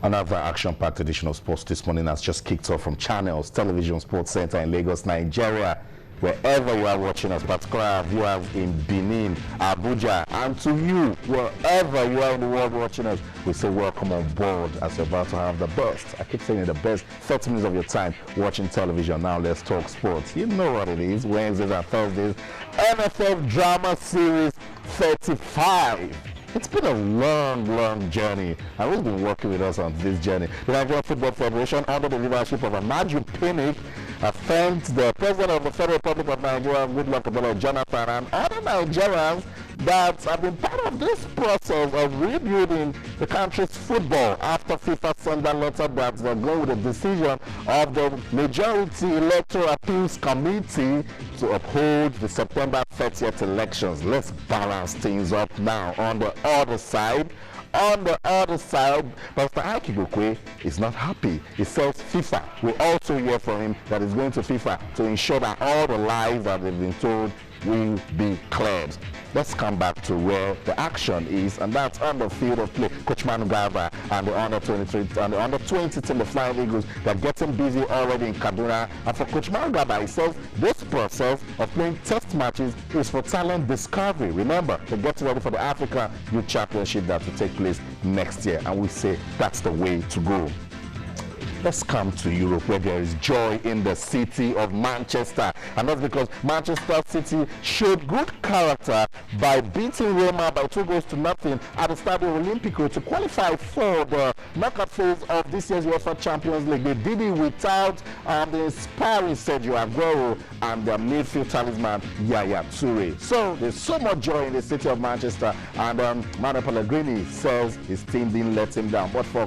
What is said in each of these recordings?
Another action-packed edition of Sports This Morning has just kicked off from Channels Television Sports Center in Lagos, Nigeria. Wherever you are watching us, particularly viewers in Benin, Abuja, and to you, wherever you are in the world watching us, we say welcome on board as you're about to have the best. I keep saying the best 30 minutes of your time watching television. Now let's talk sports. You know what it is, Wednesdays and Thursdays. NFL Drama Series 35. It's been a long journey, and who's been working with us on this journey? The Nigerian Football Federation, under the leadership of Amaju Pinnick, thanked the President of the Federal Republic of Nigeria, Goodluck Jonathan, and other Nigerians that have been part of this process of rebuilding the country's football after FIFA sent a letter that they're going with the decision of the Majority Electoral Appeals Committee to uphold the September 30th elections. Let's balance things up now. On the other side, Pastor Akigokwe is not happy. He says FIFA will also hear from him that is going to FIFA to ensure that all the lies that they've been told will be cleared. Let's come back to where the action is, and that's on the field of play. Coach Manu Garba and the under-23 and the under-20 team, the Flying Eagles, they're getting busy already in Kaduna. And for Coach Manu Garba, he says this process of playing test matches is for talent discovery. Remember, they're getting ready for the Africa Youth Championship that will take place next year, and we say that's the way to go. Let's come to Europe, where there is joy in the city of Manchester. And that's because Manchester City showed good character by beating Roma by 2-0 at the Stadio Olimpico to qualify for the knockout phase of this year's UEFA Champions League. They did it without the inspiring Sergio Aguero and their midfield talisman, Yaya Toure. So there's so much joy in the city of Manchester, and Manuel Pellegrini says his team didn't let him down. But for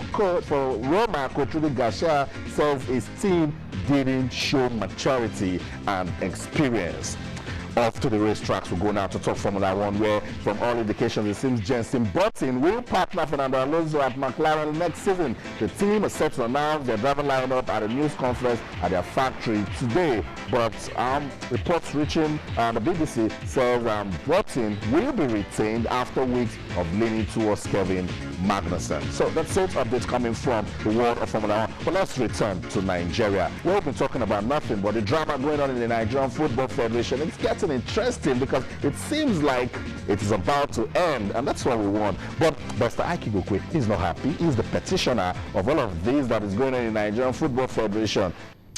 Roma, Coach Rudy Garcia says his team didn't show maturity and experience. Off to the racetracks, we'll go now to talk Formula 1, where from all indications it seems Jenson Button will partner Fernando Alonso at McLaren next season. The team is set to announce their driver lineup at a news conference at their factory today, but reports reaching the BBC says Button will be retained after weeks of leaning towards Kevin Magnussen. So that's it, updates coming from the world of Formula 1. But let's return to Nigeria. We've been talking about nothing but the drama going on in the Nigerian Football Federation. It's getting interesting because it seems like it is about to end, and that's what we want. But Pastor Akigokwe, he's not happy. He's the petitioner of all of this that is going on in the Nigerian Football Federation.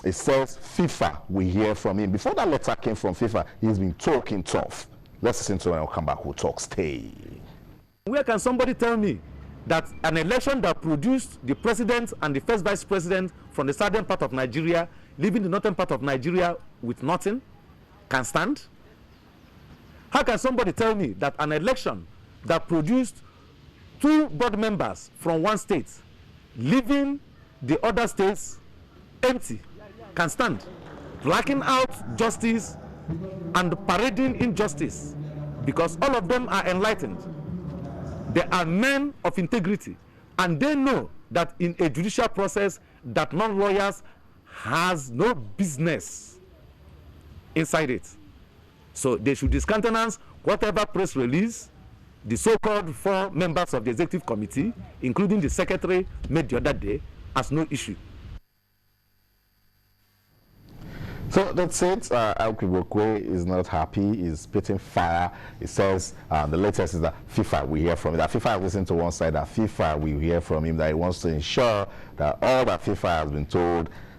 It says FIFA, we hear from him. Before that letter came from FIFA, he's been talking tough. Let's listen to him and we'll come back. We'll talk. Stay. Where can somebody tell me that an election that produced the president and the first vice president from the southern part of Nigeria, leaving the northern part of Nigeria with nothing, can stand? How can somebody tell me that an election that produced 2 board members from one state, leaving the other states empty, can stand? Blacking out justice and parading injustice, because all of them are enlightened. They are men of integrity, and they know that in a judicial process that non-lawyers has no business inside it. So they should discountenance whatever press release the so-called 4 members of the executive committee, including the secretary, made the other day as no issue. So that's it. Akigokwe is not happy. He's spitting fire. He says the latest is that FIFA we hear from him. That FIFA has listened to one side. That FIFA we hear from him that he wants to ensure that all that FIFA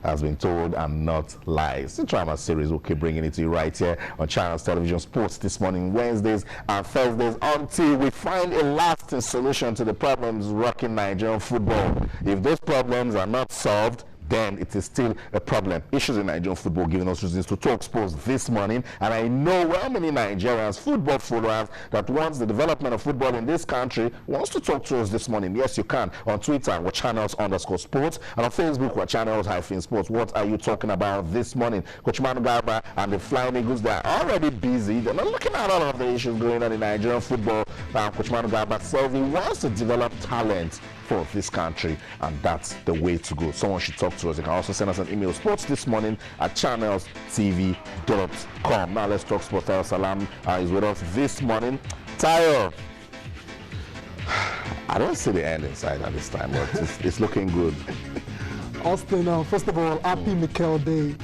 has been told and not lies. The drama series will keep bringing it to you right here on Channels Television Sports This Morning, Wednesdays and Thursdays, until we find a lasting solution to the problems rocking Nigerian football. If those problems are not solved, then it is still a problem. Issues in Nigerian football giving us reasons to talk sports this morning, and I know well many Nigerians, football followers, that wants the development of football in this country wants to talk to us this morning. Yes, you can. On Twitter, we're Channels_sports, and on Facebook, we're Channels-sports. What are you talking about this morning? Coach Manu Garba and the Flying Eagles, they're already busy. They're not looking at all of the issues going on in Nigerian football. Coach Manu Garba says he wants to develop talent for this country, and that's the way to go. Someone should talk to us. You can also send us an email, sportsthismorning@channelstv.com. Now let's talk sports. Tayo Salam is with us this morning. Tayo, I don't see the end in sight at this time, but it's looking good. Austin, first of all, happy Mikel Day.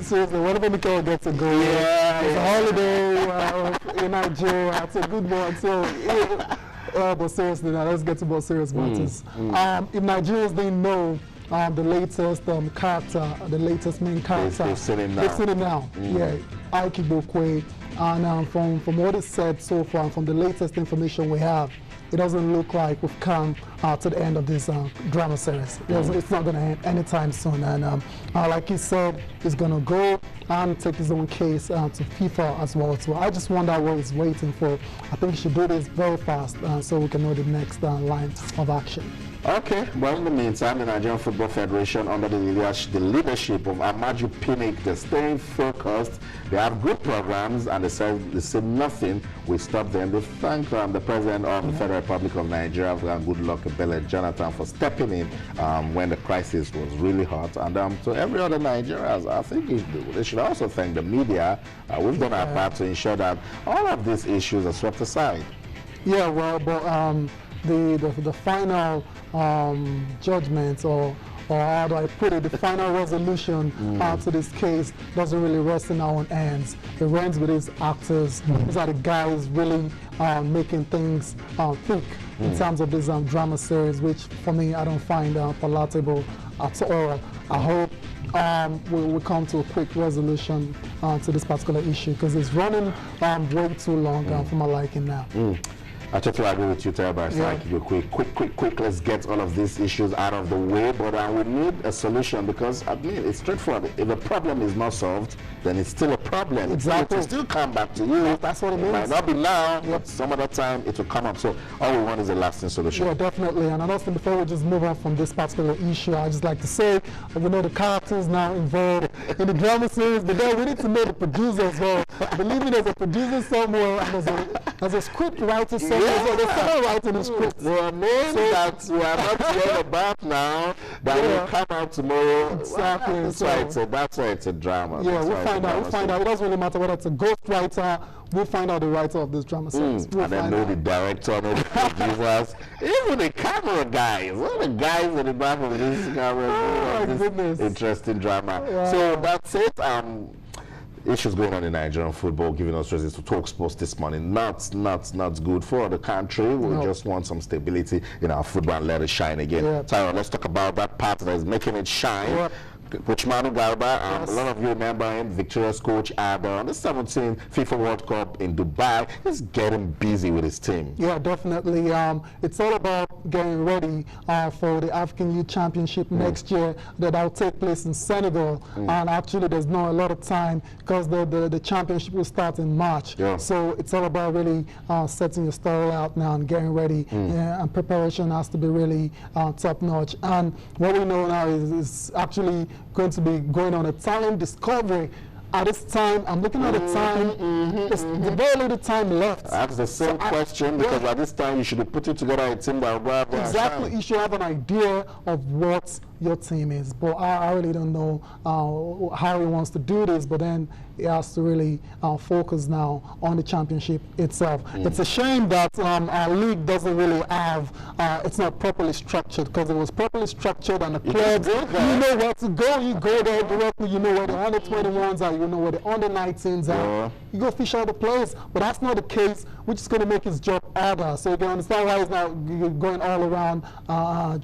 Seriously, whenever Mikel gets a goal, it's a holiday in Nigeria. It's a good one. So, but seriously, now let's get to more serious matters. If Nigerians didn't know the latest character, the latest main character, they've seen him now. They've seen him now. Yeah, Ike Ibokwe. And from what is said so far, and from the latest information we have, it doesn't look like we've come to the end of this drama series. It's not going to end anytime soon. And like he said, he's going to go and take his own case to FIFA as well. So I just wonder what he's waiting for. I think he should do this very fast so we can know the next line of action. Okay, well, in the meantime, the Nigerian Football Federation, under the leadership of Amaju Pinnick, they're staying focused. They have good programs, and they said nothing will stop them. They thank the President of the Federal Republic of Nigeria, and good luck, Ebele Jonathan, for stepping in when the crisis was really hot. And to every other Nigerians, I think they should also thank the media. We've done our part to ensure that all of these issues are swept aside. Yeah, well, but the final judgment, or how do I put it, the final resolution to this case doesn't really rest in our own hands. It rests with these actors. These are the guys really making things thick in terms of this drama series, which for me I don't find palatable at all. I hope we'll come to a quick resolution to this particular issue, because it's running way too long for my liking now. I totally agree with you, Terry. So I keep it quick. Let's get all of these issues out of the way. But we need a solution, because I mean, it's straightforward. If the problem is not solved, then it's still a problem. Exactly. It will still come back to you. That's what it means. It might not be now, but some other time it will come up. So all we want is a lasting solution. Yeah, definitely. And another thing, before we just move on from this particular issue, I just like to say, the characters now involved in the drama series, but then we need to know the producer as well. I believe there's a producer somewhere, and there's a script writer somewhere. So they're still writing the script. There are names that we are not hearing about now that will come out tomorrow. Exactly. That's why it's a drama. Yeah, we'll find out. It doesn't really matter whether it's a ghost writer. We'll find out the writer of this drama series. And then know the director, know the producers, even the camera guys. All the guys in the back of this camera. Goodness. Interesting drama. Yeah. So that's it. Issues going on in Nigerian football, giving us reasons to talk sports this morning. Not good for the country. We just want some stability in our football and let it shine again. Yeah. Tyron, let's talk about that part that is making it shine. Yeah. Coach Manu Garba, a lot of you remember him, victorious coach at the 17th FIFA World Cup in Dubai. He's getting busy with his team. Yeah, definitely. It's all about getting ready for the African Youth Championship next year that'll take place in Senegal. And actually, there's not a lot of time, because the championship will start in March. Yeah. So it's all about really setting your stall out now and getting ready. And preparation has to be really top notch. And what we know now is actually going to be going on a talent discovery. At this time, I'm looking at the time, there's very little time left. That's the same question, because at this time you should be putting together a team that will go out there. Exactly, you should have an idea of what your team is. But I really don't know how he wants to do this, but then he has to really focus now on the championship itself. It's a shame that our league doesn't really have, it's not properly structured, because it was properly structured and the clubs, you know where to go, you go there directly, you know where the under-21s are, you know where the under-19s are, you go fish out the players, but that's not the case, which is going to make his job harder. So you can understand why he's now going all around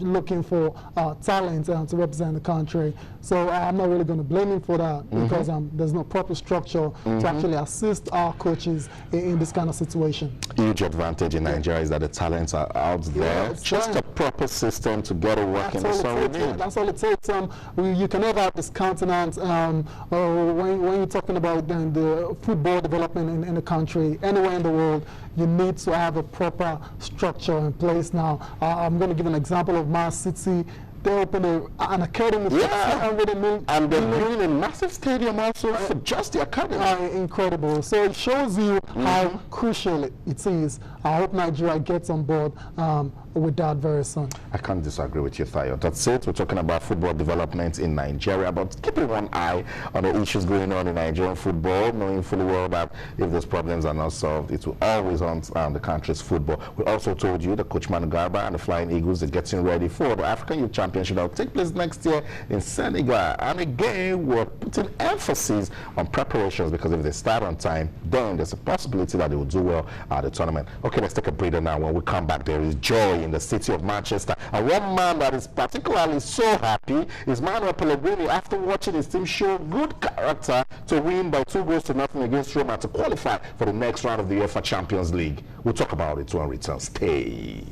looking for talent to represent the country. So I'm not really going to blame him for that, because there's no proper structure to actually assist our coaches in this kind of situation. Huge advantage in Nigeria is that the talents are out there. Just a proper system to get it working. That's all it takes. You can never have this countenance when you're talking about the football development in the country, anywhere in the world. You need to have a proper structure in place now. I'm going to give an example of Man City. They opened an academy for $300 million. And they're building a massive stadium also for just the academy. Incredible. So it shows you how crucial it is I hope Nigeria gets on board with that very soon. I can't disagree with you, Thayo. That's it. We're talking about football development in Nigeria, but keeping one eye on the issues going on in Nigerian football, knowing fully well that if those problems are not solved, it will always haunt the country's football. We also told you that Coach Manu Garba and the Flying Eagles are getting ready for the African Youth Championship that will take place next year in Senegal. And again, we're putting emphasis on preparations, because if they start on time, then there's a possibility that they will do well at the tournament. Okay, let's take a breather now. When we come back, there is joy in the city of Manchester. And one man that is particularly so happy is Manuel Pellegrini, after watching his team show good character to win by 2-0 against Roma to qualify for the next round of the UEFA Champions League. We'll talk about it when we return. Stay.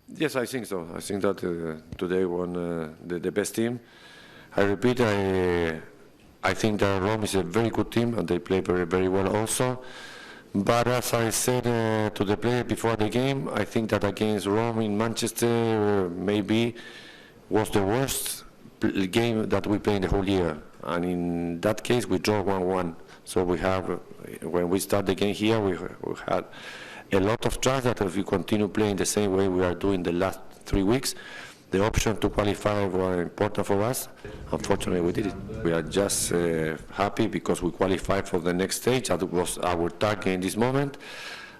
Yes, I think so. I think that today won the best team. I repeat, I think that Rome is a very good team and they play very, very well also. But as I said to the player before the game, I think that against Rome in Manchester maybe was the worst game that we played in the whole year. And in that case, we draw 1-1. So we have, when we start the game here, we had a lot of trust that if we continue playing the same way we are doing the last 3 weeks, the option to qualify were important for us. Unfortunately, we did it. We are just happy because we qualified for the next stage. That was our target in this moment.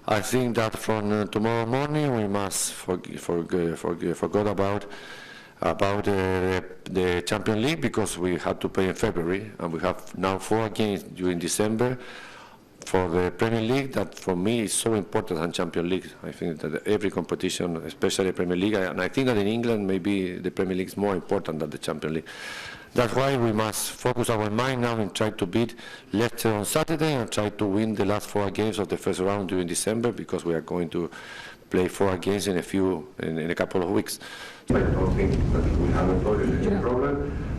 I think that from tomorrow morning we must forget about the Champions League, because we had to play in February, and we have now 4 games during December for the Premier League. That for me is so important than Champions League. I think that every competition, especially Premier League, and I think that in England maybe the Premier League is more important than the Champions League. That's why we must focus our mind now and try to beat Leicester on Saturday and try to win the last 4 games of the first round during December, because we are going to play 4 games in a couple of weeks. I don't think that we have a problem.